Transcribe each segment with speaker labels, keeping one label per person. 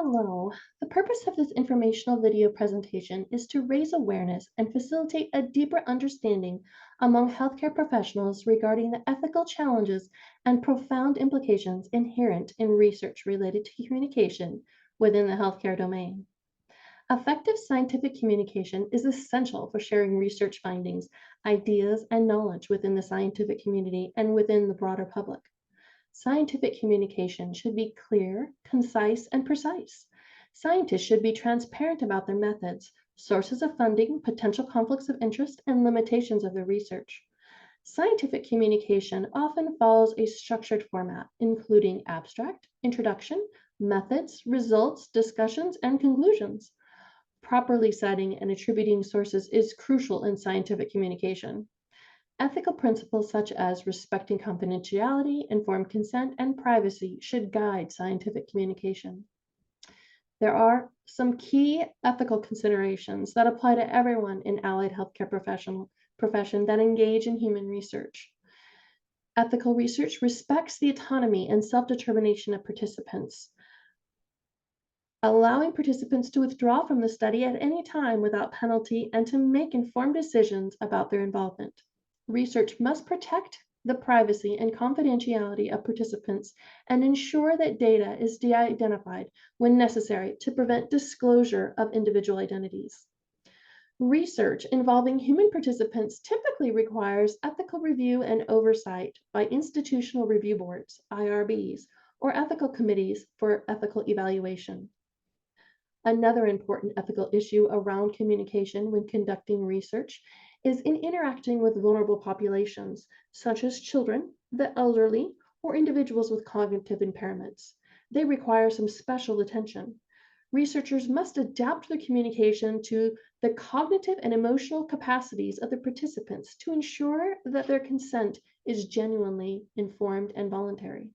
Speaker 1: Hello. The purpose of this informational video presentation is to raise awareness and facilitate a deeper understanding among healthcare professionals regarding the ethical challenges and profound implications inherent in research related to communication within the healthcare domain. Effective scientific communication is essential for sharing research findings, ideas, and knowledge within the scientific community and within the broader public. Scientific communication should be clear, concise, and precise. Scientists should be transparent about their methods, sources of funding, potential conflicts of interest, and limitations of their research. Scientific communication often follows a structured format, including abstract, introduction, methods, results, discussions, and conclusions. Properly citing and attributing sources is crucial in scientific communication. Ethical principles such as respecting confidentiality, informed consent, and privacy should guide scientific communication. There are some key ethical considerations that apply to everyone in allied healthcare profession that engage in human research. Ethical research respects the autonomy and self-determination of participants, allowing participants to withdraw from the study at any time without penalty and to make informed decisions about their involvement. Research must protect the privacy and confidentiality of participants and ensure that data is de-identified when necessary to prevent disclosure of individual identities. Research involving human participants typically requires ethical review and oversight by institutional review boards, IRBs, or ethical committees for ethical evaluation. Another important ethical issue around communication when conducting research is in interacting with vulnerable populations, such as children, the elderly, or individuals with cognitive impairments. They require some special attention. Researchers must adapt their communication to the cognitive and emotional capacities of the participants to ensure that their consent is genuinely informed and voluntary.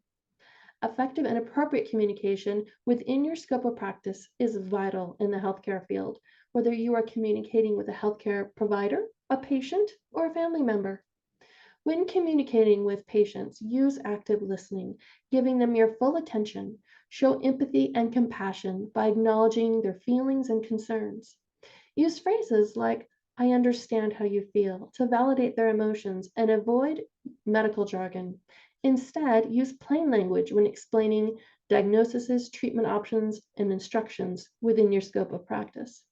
Speaker 1: Effective and appropriate communication within your scope of practice is vital in the healthcare field, whether you are communicating with a healthcare provider, a patient, or a family member. When communicating with patients, use active listening, giving them your full attention. Show empathy and compassion by acknowledging their feelings and concerns. Use phrases like, I understand how you feel, to validate their emotions and avoid medical jargon. Instead, use plain language when explaining diagnoses, treatment options, and instructions within your scope of practice.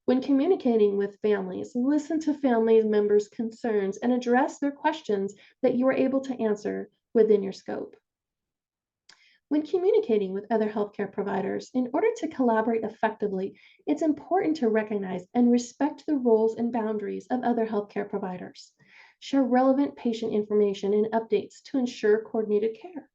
Speaker 1: When communicating with families, listen to family members' concerns and address their questions that you are able to answer within your scope. When communicating with other healthcare providers, in order to collaborate effectively, it's important to recognize and respect the roles and boundaries of other healthcare providers. Share relevant patient information and updates to ensure coordinated care.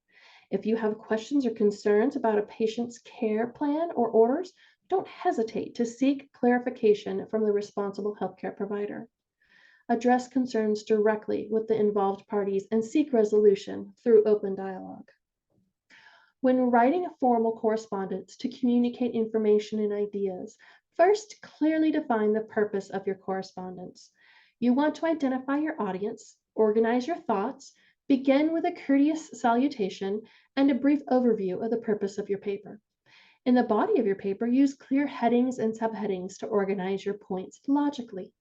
Speaker 1: If you have questions or concerns about a patient's care plan or orders, don't hesitate to seek clarification from the responsible healthcare provider. Address concerns directly with the involved parties and seek resolution through open dialogue. When writing a formal correspondence to communicate information and ideas, first clearly define the purpose of your correspondence. You want to identify your audience, organize your thoughts, begin with a courteous salutation, and a brief overview of the purpose of your paper. In the body of your paper, use clear headings and subheadings to organize your points logically.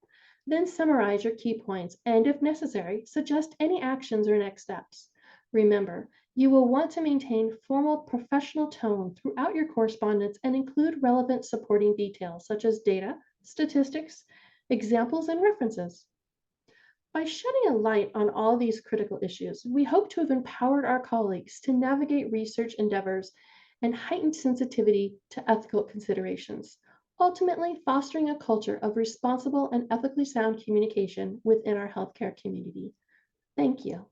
Speaker 1: Then summarize your key points and, if necessary, suggest any actions or next steps. Remember, you will want to maintain formal professional tone throughout your correspondence and include relevant supporting details such as data, statistics, examples, and references. By shedding a light on all these critical issues, we hope to have empowered our colleagues to navigate research endeavors and heightened sensitivity to ethical considerations, ultimately fostering a culture of responsible and ethically sound communication within our healthcare community. Thank you.